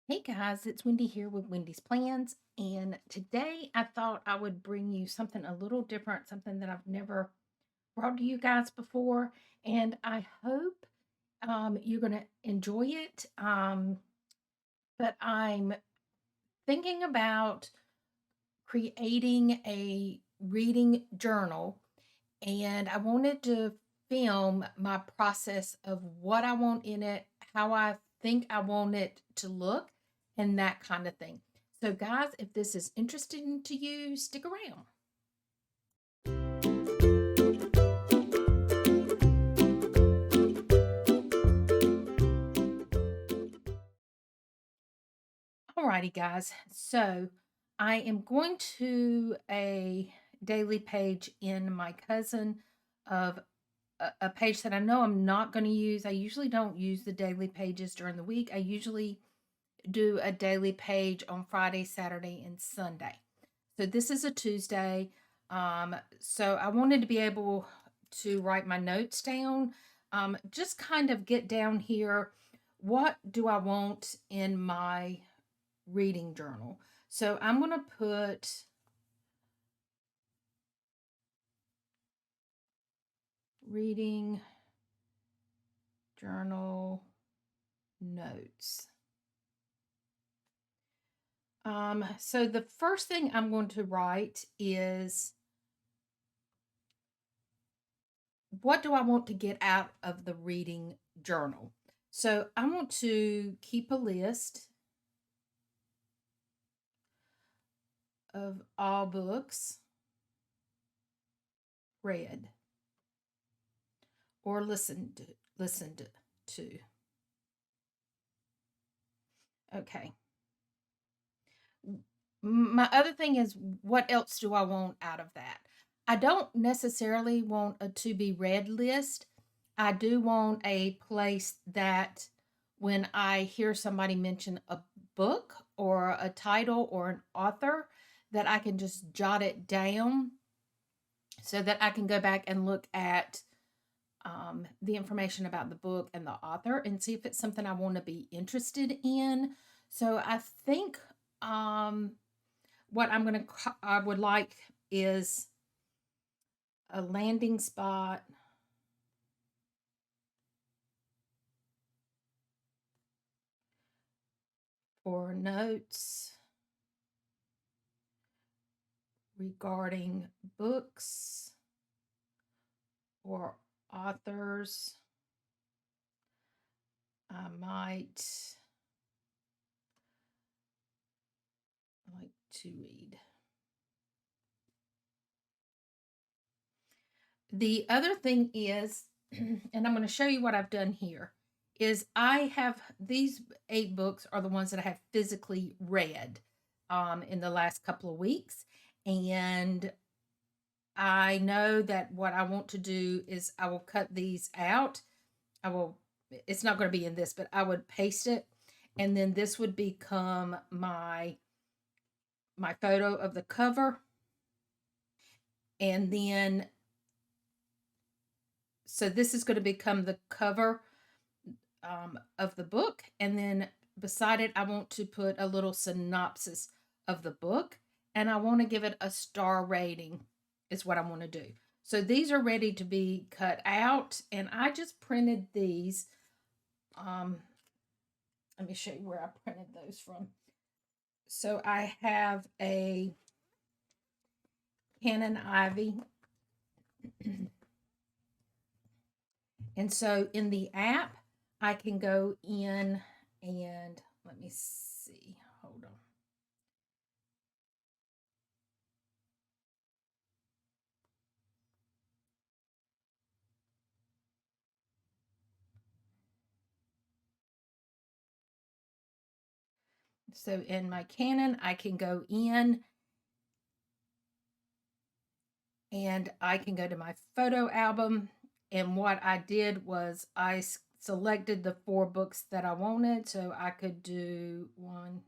Hey guys, it's Wendy here with Wendy's Plans. And today I thought I would bring you something a little different, something that I've never brought to you guys before. And I hope you're going to enjoy it. But I'm thinking about creating a reading journal, and I wanted to film my process of what I want in it, how I think I want it to look, and that kind of thing. So, guys, if this is interesting to you, stick around. Alrighty, guys. So, I am going to a daily page in my cousin of a page that I know I'm not going to use. I usually don't use the daily pages during the week. I usually do a daily page on Friday, Saturday, and Sunday. So this is a Tuesday. So I wanted to be able to write my notes down, just kind of get down here. What do I want in my reading journal? So I'm going to put reading journal notes. So the first thing I'm going to write is, what do I want to get out of the reading journal? So I want to keep a list of all books read or listened to. Okay. My other thing is, what else do I want out of that? I don't necessarily want a to be read list. I do want a place that when I hear somebody mention a book or a title or an author, that I can just jot it down so that I can go back and look at the information about the book and the author and see if it's something I want to be interested in. So I think what I would like is a landing spot for notes regarding books or authors I might like to read. The other thing is, and I'm going to show you what I've done here, is I have these 8 books are the ones that I have physically read in the last couple of weeks. And I know that what I want to do is I will cut these out. I will, it's not going to be in this, but I would paste it. And then this would become my photo of the cover. And then, so this is going to become the cover of the book. And then beside it, I want to put a little synopsis of the book. And I want to give it a star rating, is what I want to do. So these are ready to be cut out. And I just printed these. Um, Let me show you where I printed those from. So I have a Canon Ivy. And so in the app, I can go in and let me see. Hold on. So in my Canon, I can go in and I can go to my photo album. And what I did was I selected the 4 books that I wanted. So I could do one.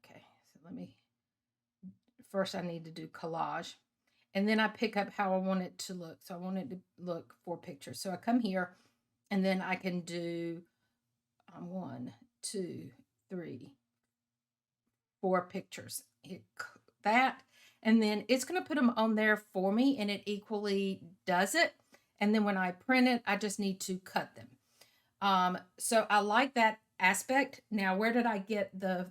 Okay, so first I need to do collage. And then I pick up how I want it to look. So I want it to look 4 pictures. So I come here and then I can do One, two, three, four pictures. That, and then it's going to put them on there for me, and it equally does it. And then when I print it, I just need to cut them. So I like that aspect. Now, where did I get the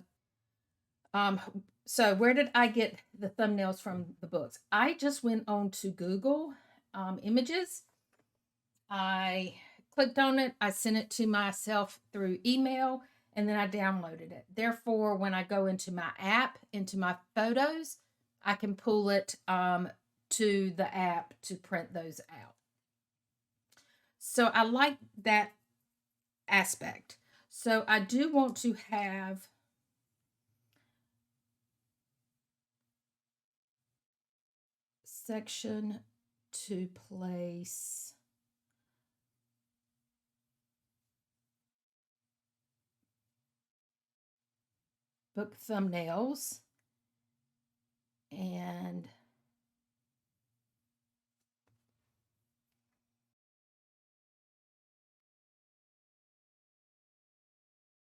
um where did I get the thumbnails from the books? I just went on to Google Images. I clicked on it, I sent it to myself through email, and then I downloaded it. Therefore, when I go into my app, into my photos, I can pull it to the app to print those out. So I like that aspect. So I do want to have section to place book thumbnails and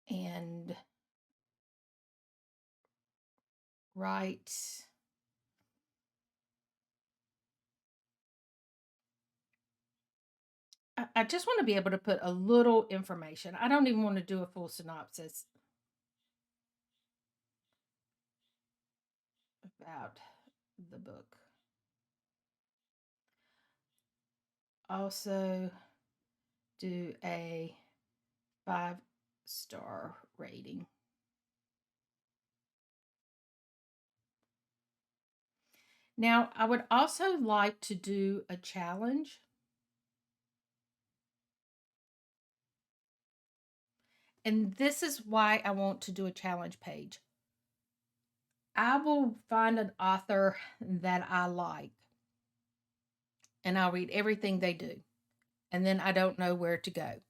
and write. I just want to be able to put a little information. I don't even want to do a full synopsis about the book. Also, do a 5-star rating. Now, I would also like to do a challenge. And this is why I want to do a challenge page. I will find an author that I like and I'll read everything they do. And then I don't know where to go.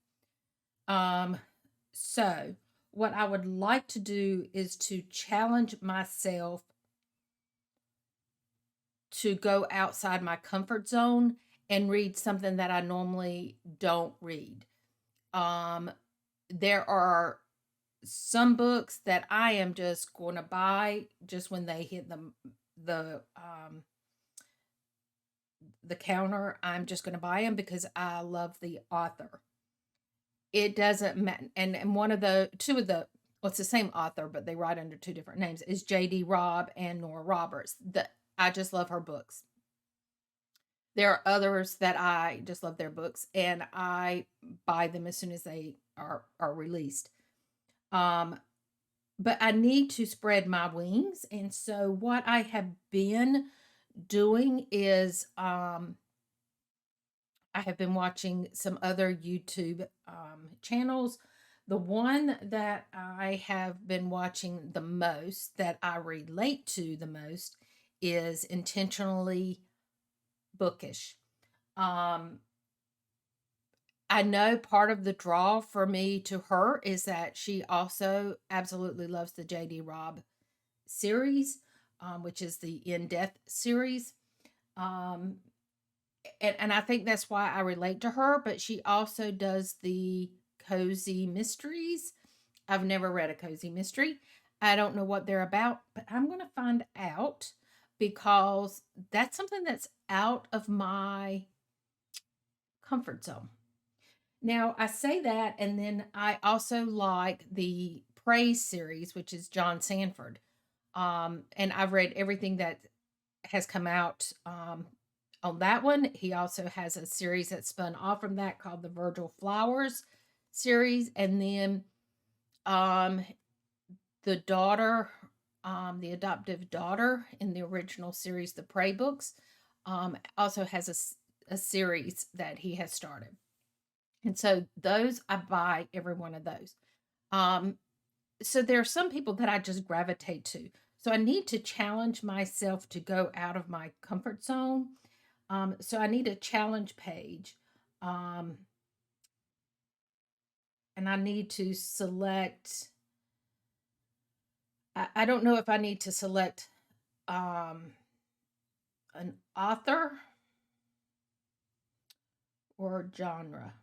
So what I would like to do is to challenge myself to go outside my comfort zone and read something that I normally don't read. There are some books that I am just going to buy just when they hit the the counter. I'm just going to buy them because I love the author. It doesn't matter. And one of the two of the well, it's the same author, but they write under two different names, is J.D. Robb and Nora Roberts. I just love her books. There are others that I just love their books, and I buy them as soon as they are released. Um, but I need to spread my wings, and so what I have been doing is I have been watching some other YouTube channels. The one that I have been watching the most, that I relate to the most, is Intentionally Bookish. Um, I know part of the draw for me to her is that she also absolutely loves the J.D. Robb series, which is the In Death series. Um, and I think that's why I relate to her, but she also does the cozy mysteries. I've never read a cozy mystery. I don't know what they're about, but I'm going to find out because that's something that's out of my comfort zone. Now, I say that, and then I also like the Praise series, which is John Sanford. And I've read everything that has come out on that one. He also has a series that spun off from that called the Virgil Flowers series. And then um, the daughter, the adoptive daughter in the original series, the Pray books, also has a series that he has started. And so those, I buy every one of those. Um, so there are some people that I just gravitate to. So I need to challenge myself to go out of my comfort zone. So I need a challenge page. Um, and I need to select, I don't know if I need to select um, an author or genre.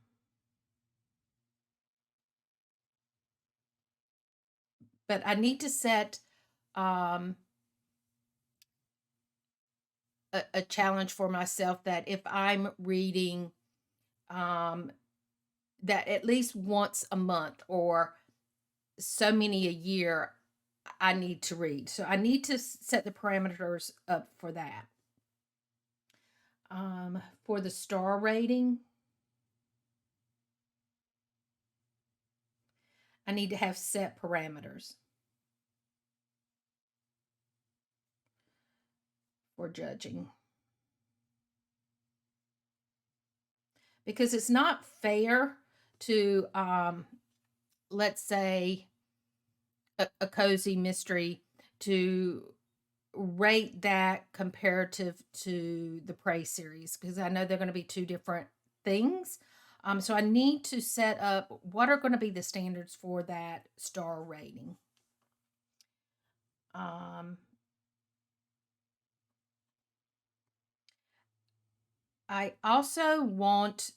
but I need to set um, a challenge for myself that if I'm reading um, that at least once a month or so many a year, I need to read. So I need to set the parameters up for that. For the star rating, I need to have set parameters for judging because it's not fair to, let's say, a cozy mystery to rate that comparative to the Prey series because I know they're going to be two different things. So I need to set up what are going to be the standards for that star rating. Um, I also want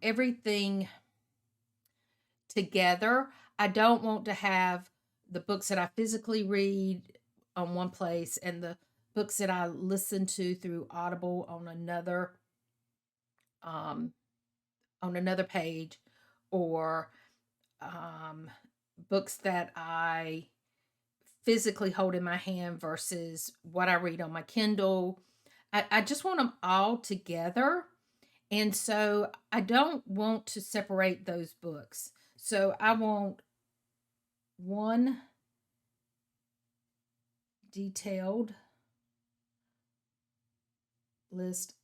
everything together. I don't want to have the books that I physically read on one place and the books that I listen to through Audible um, on another page, or um, books that I physically hold in my hand versus what I read on my Kindle. I just want them all together. And so I don't want to separate those books. So I want one detailed list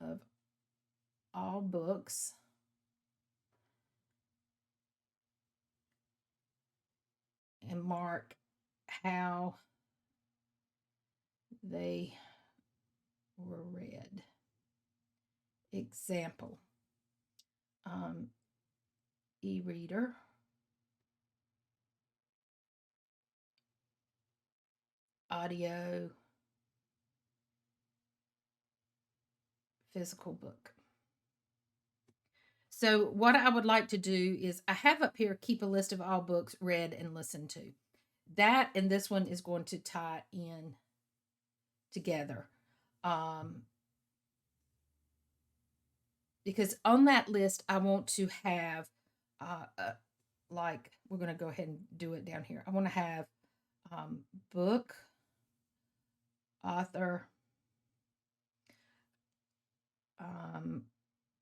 of all books and mark how they were read. Example, um, e-reader, audio, physical book. So what I would like to do is I have up here keep a list of all books read and listened to. That and this one is going to tie in together. Um, because on that list I want to have like we're going to go ahead and do it down here. I want to have book, author,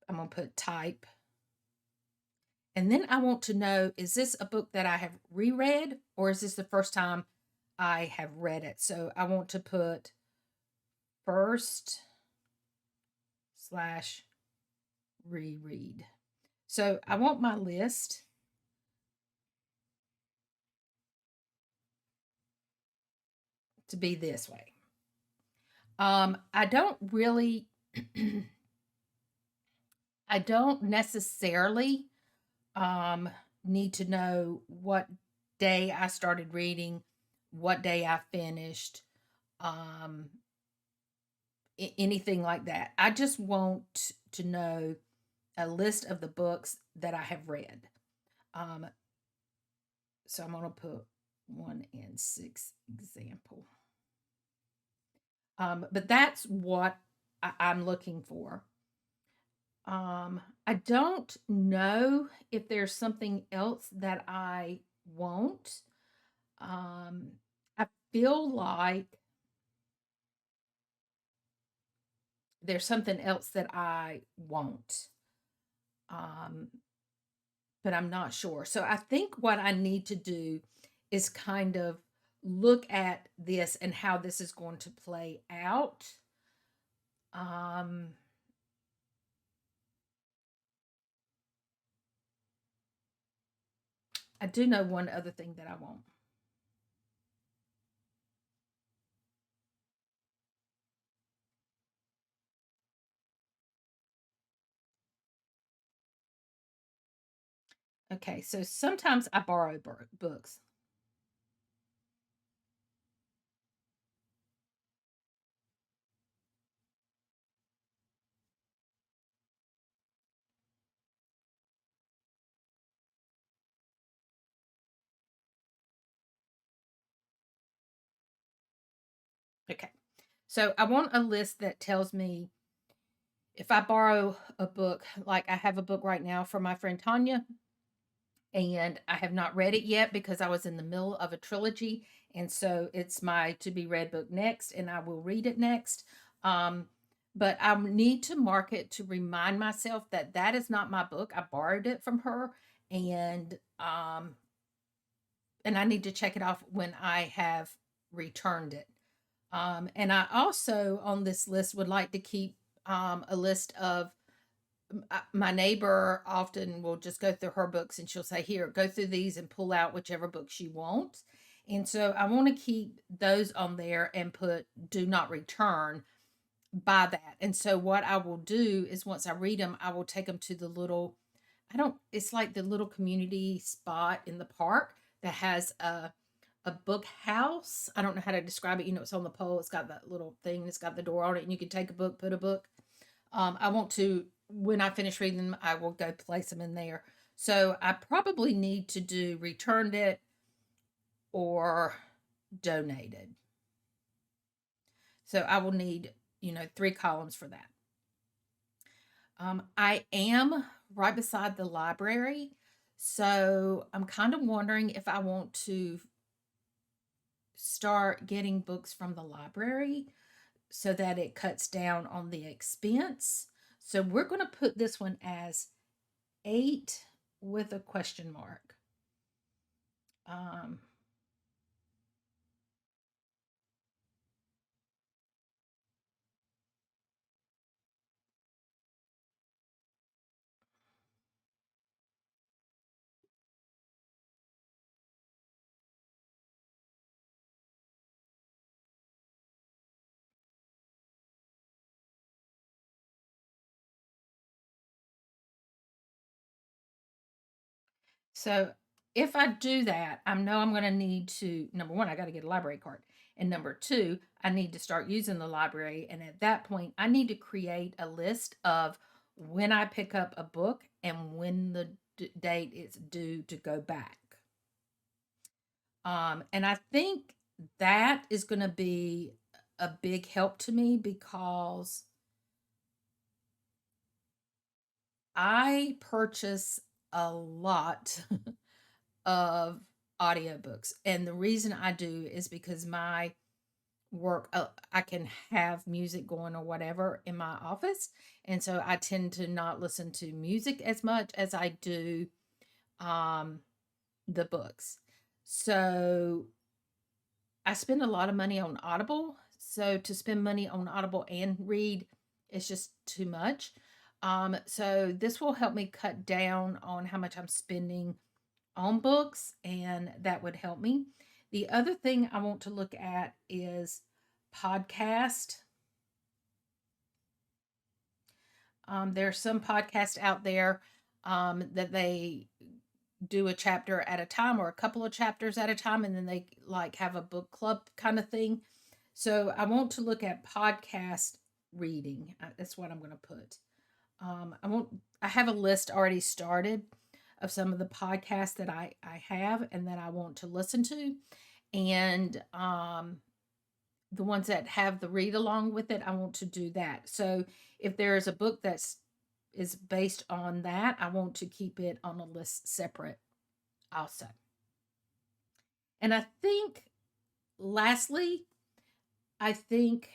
I'm going to put type. And then I want to know, is this a book that I have reread or is this the first time I have read it? So I want to put first slash reread. So I want my list to be this way. I don't really, I don't necessarily um, need to know what day I started reading, what day I finished, um, anything like that. I just want to know a list of the books that I have read. Um, so I'm going to put 1 and 6 example. But that's what I'm looking for. I don't know if there's something else that I won't. I feel like there's something else that I won't. Um, but I'm not sure. So I think what I need to do is kind of look at this and how this is going to play out. Um, I do know one other thing that I won't. Okay, so sometimes I borrow books. Okay. So I want a list that tells me if I borrow a book, like I have a book right now from my friend Tanya, and I have not read it yet because I was in the middle of a trilogy. And so it's my to be read book next, and I will read it next. Um, but I need to mark it to remind myself that that is not my book. I borrowed it from her, and and I need to check it off when I have returned it. And I also on this list would like to keep a list of my neighbor often will just go through her books and she'll say, "Here, go through these and pull out whichever book she wants." And so I want to keep those on there and put do not return by that. And so what I will do is once I read them, I will take them to the little, I don't, it's like the little community spot in the park that has a book house. I don't know how to describe it. You know, it's on the pole. It's got that little thing. It's got the door on it, and you can take a book, put a book. I want to, when I finish reading them, I will go place them in there. So I probably need to do returned it or donated. So I will need, 3 columns for that. I am right beside the library. So I'm kind of wondering if I want to start getting books from the library so that it cuts down on the expense. So we're going to put this one as 8 with a question mark. Um, so if I do that, I know I'm going to need to, number one, I got to get a library card. And number two, I need to start using the library. And at that point, I need to create a list of when I pick up a book and when the date is due to go back. And I think that is going to be a big help to me because I purchase a lot of audiobooks. And the reason I do is because my work, I can have music going or whatever in my office. And so I tend to not listen to music as much as I do um, the books. So I spend a lot of money on Audible. So to spend money on Audible and read is just too much. So this will help me cut down on how much I'm spending on books, and that would help me. The other thing I want to look at is podcast. There's some podcasts out there that they do a chapter at a time or a couple of chapters at a time, and then they like have a book club kind of thing. So I want to look at podcast reading. That's what I'm going to put. I want. I have a list already started of some of the podcasts that I have and that I want to listen to, and the ones that have the read along with it, I want to do that. So if there is a book that's is based on that, I want to keep it on a list separate also. And I think lastly, I think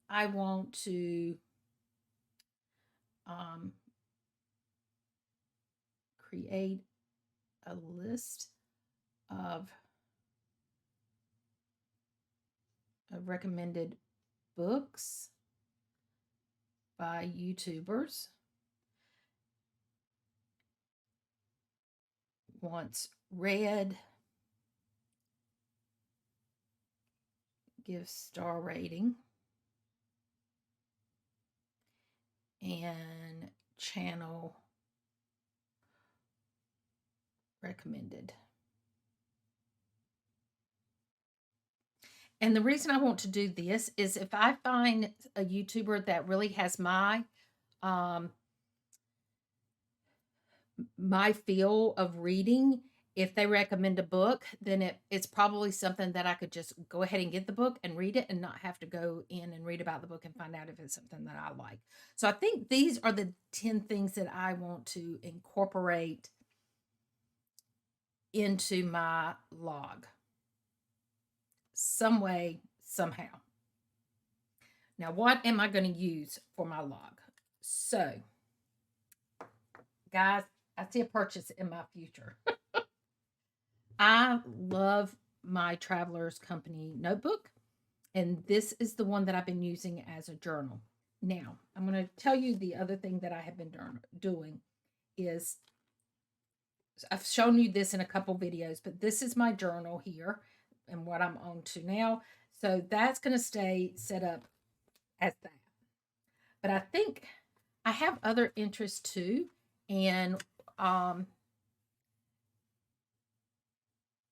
I want to um, create a list of, recommended books by YouTubers once read, give star rating, and channel recommended. And the reason I want to do this is if I find a YouTuber that really has um my feel of reading if they recommend a book, then it's probably something that I could just go ahead and get the book and read it and not have to go in and read about the book and find out if it's something that I like. So I think these are the 10 things that I want to incorporate into my log some way, somehow. Now, what am I going to use for my log? So, guys, I see a purchase in my future. I love my Traveler's Company notebook, and this is the one that I've been using as a journal. Now, I'm going to tell you the other thing that I have been doing is I've shown you this in a couple videos, but this is my journal here and what I'm on to now. So that's going to stay set up as that. But I think I have other interests too. And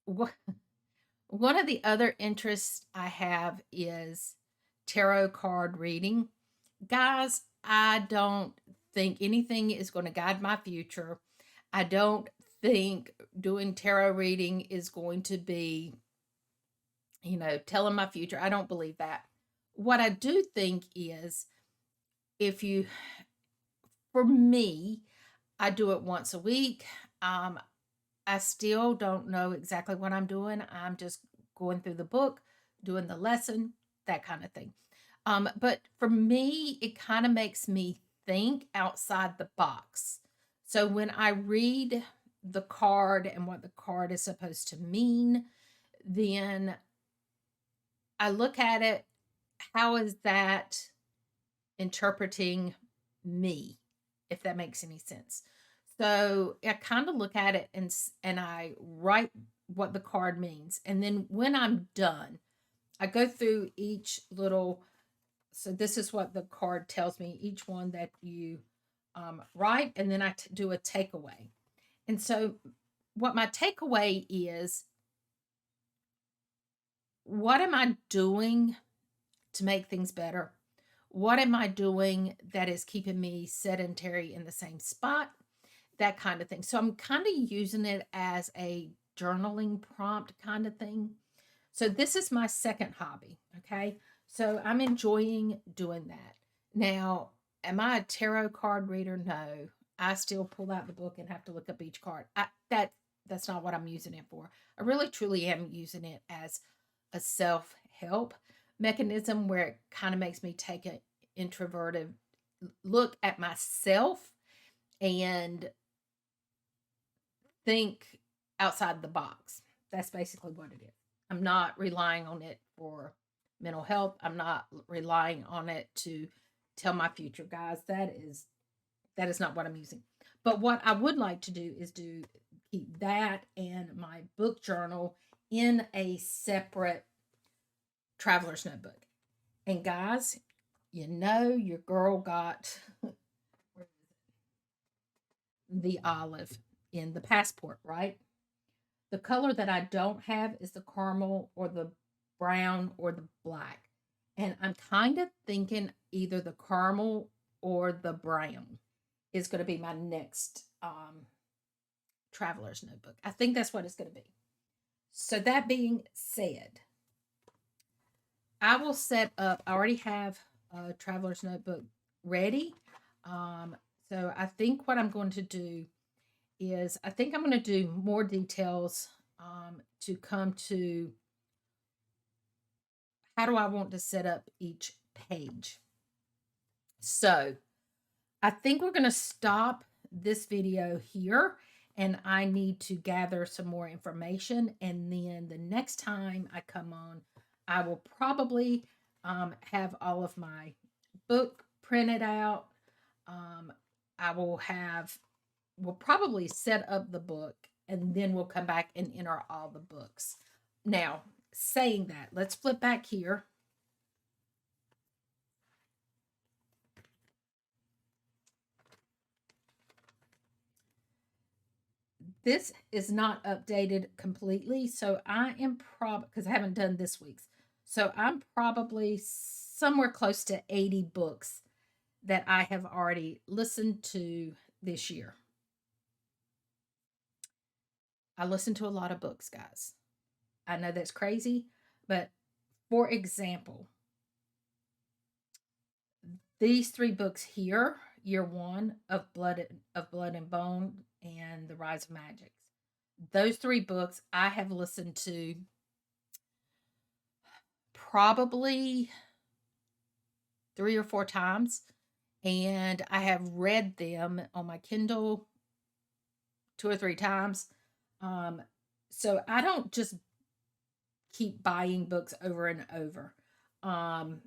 one of the other interests I have is tarot card reading. Guys, I don't think anything is going to guide my future. I don't think doing tarot reading is going to be, telling my future. I don't believe that. What I do think is if you, for me, I do it once a week. I still don't know exactly what I'm doing. I'm just going through the book, doing the lesson, that kind of thing. But for me, it kind of makes me think outside the box. So when I read the card and what the card is supposed to mean, then I look at it, how is that interpreting me, if that makes any sense? So I kind of look at it and I write what the card means. And then when I'm done, I go through each little. So this is what the card tells me, each one that you write, and then I do a takeaway. And so what my takeaway is, what am I doing to make things better? What am I doing that is keeping me sedentary in the same spot? That kind of thing. So I'm kind of using it as a journaling prompt kind of thing. So this is my second hobby. Okay. So I'm enjoying doing that. Now, am I a tarot card reader? No. I still pull out the book and have to look up each card. That's not what I'm using it for. I really truly am using it as a self-help mechanism where it kind of makes me take an introverted look at myself and think outside the box. That's basically what it is. I'm not relying on it for mental health. I'm not relying on it to tell my future, guys. That is not what I'm using. But what I would like to do is keep that and my book journal in a separate traveler's notebook. And guys, your girl got the olive in the passport, right? The color that I don't have is the caramel or the brown or the black. And I'm kind of thinking either the caramel or the brown is going to be my next traveler's notebook. I think that's what it's going to be. So that being said, I will set up, I already have a traveler's notebook ready. So I think what I'm going to do is I think I'm going to do more details to come to how do I want to set up each page. So I think we're going to stop this video here and I need to gather some more information. And then the next time I come on, I will probably have all of my book printed out. We'll probably set up the book and then we'll come back and enter all the books. Now, saying that, let's flip back here. This is not updated completely, so I am probably, because I haven't done this week's, so I'm probably somewhere close to 80 books that I have already listened to this year. I listen to a lot of books, guys. I know that's crazy, but for example, these three books here, year one of Blood and Bone and The Rise of Magic. Those three books I have listened to probably 3 or 4 times, and I have read them on my Kindle 2 or 3 times. Um, so I don't just keep buying books over and over. Um,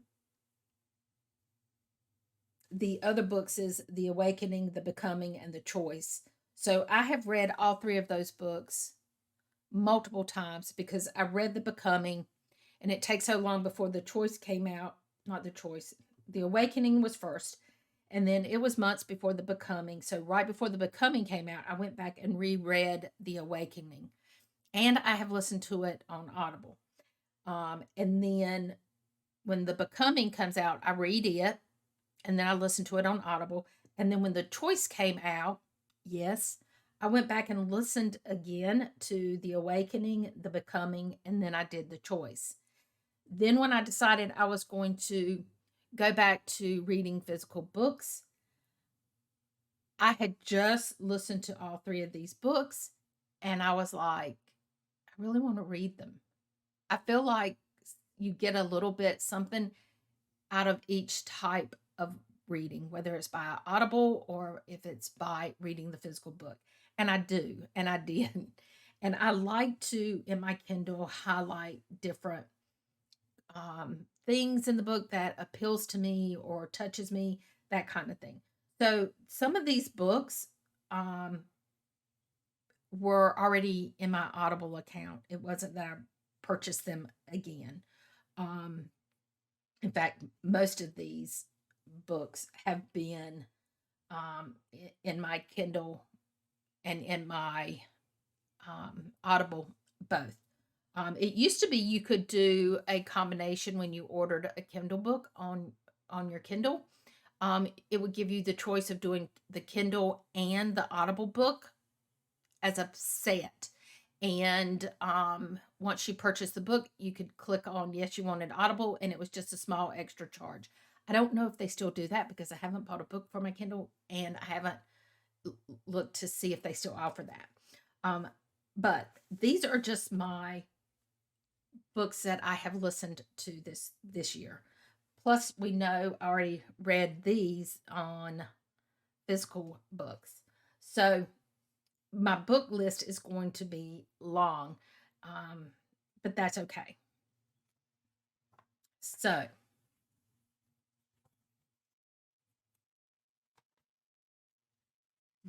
the other books is The Awakening, The Becoming, and The Choice. So I have read all three of those books multiple times because I read The Becoming and it takes so long before The Choice came out. Not The Choice, The Awakening was first, and then it was months before The Becoming. So right before The Becoming came out, I went back and reread The Awakening, and I have listened to it on Audible. And then when The Becoming comes out, I read it, and then I listened to it on Audible. And then when The Choice came out, yes, I went back and listened again to The Awakening, The Becoming, and then I did The Choice. Then, when I decided I was going to go back to reading physical books, I had just listened to all three of these books and I was like, I really want to read them. I feel like you get a little bit something out of each type of reading, whether it's by Audible or if it's by reading the physical book. And I do, and I did. And I like to, in my Kindle, highlight different things in the book that appeals to me or touches me, that kind of thing. So some of these books um, were already in my Audible account. It wasn't that I purchased them again. Um, in fact, most of these books have been in my Kindle and in my Audible both. It used to be you could do a combination when you ordered a Kindle book on your Kindle. It would give you the choice of doing the Kindle and the Audible book as a set. And once you purchase the book, you could click on yes, you wanted Audible, and it was just a small extra charge. I don't know if they still do that because I haven't bought a book for my Kindle and I haven't looked to see if they still offer that. Um, but these are just my books that I have listened to this year. Plus, we know I already read these on physical books. So my book list is going to be long, um, but that's okay. So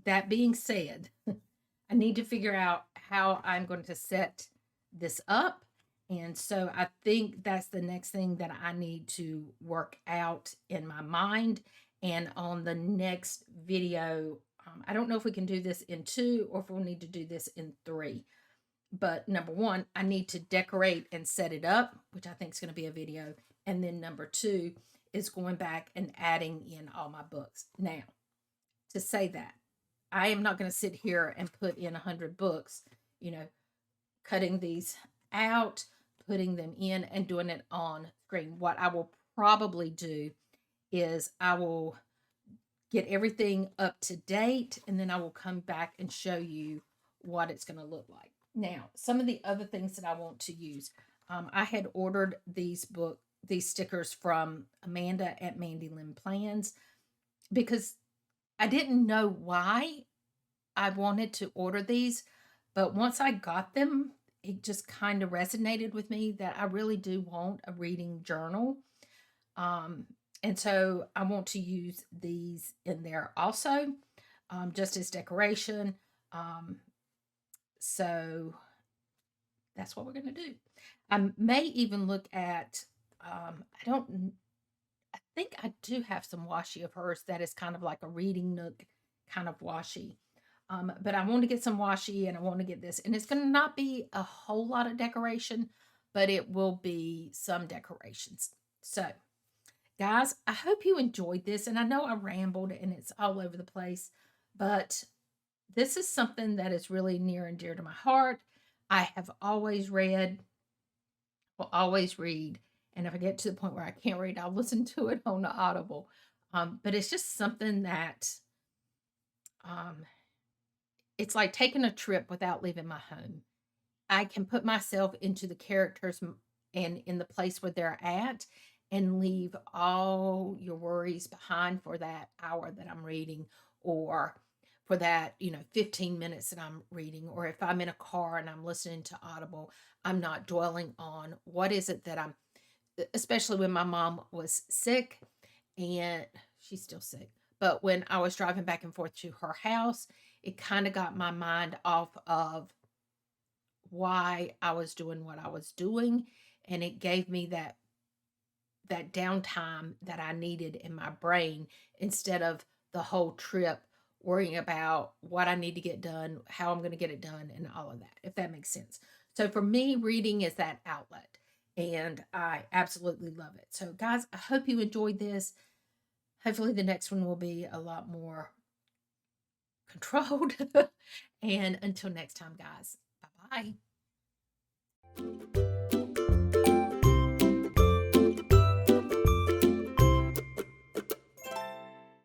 that being said, I need to figure out how I'm going to set this up. And so I think that's the next thing that I need to work out in my mind. And on the next video, I don't know if we can do this in two or if we'll need to do this in three. But number one, I need to decorate and set it up, which I think is going to be a video. And then number two is going back and adding in all my books. Now, to say that, I am not going to sit here and put in 100 books, you know, cutting these out, putting them in, and doing it on screen. What I will probably do is I will get everything up to date and then I will come back and show you what it's going to look like. Now, some of the other things that I want to use, I had ordered these stickers from Amanda at Mandy Lynn Plans because I didn't know why I wanted to order these, but once I got them, it just kind of resonated with me that I really do want a reading journal. Um, and so I want to use these in there also, just as decoration. Um, so that's what we're going to do. I may even look at, I think I do have some washi of hers that is kind of like a reading nook kind of washi. But I want to get some washi and I want to get this. And it's going to not be a whole lot of decoration, but it will be some decorations. So, guys, I hope you enjoyed this. And I know I rambled and it's all over the place, but this is something that is really near and dear to my heart. I have always read, will always read, and if I get to the point where I can't read, I'll listen to it on the Audible. But it's just something that um, it's like taking a trip without leaving my home. I can put myself into the characters and in the place where they're at and leave all your worries behind for that hour that I'm reading, or for that, 15 minutes that I'm reading, or if I'm in a car and I'm listening to Audible, I'm not dwelling on what is it that I'm, especially when my mom was sick and she's still sick. But when I was driving back and forth to her house, it kind of got my mind off of why I was doing what I was doing, and it gave me that downtime that I needed in my brain, instead of the whole trip worrying about what I need to get done, how I'm going to get it done, and all of that, if that makes sense. So for me, reading is that outlet, and I absolutely love it. So, guys, I hope you enjoyed this. Hopefully, the next one will be a lot more controlled. And until next time, guys, bye bye.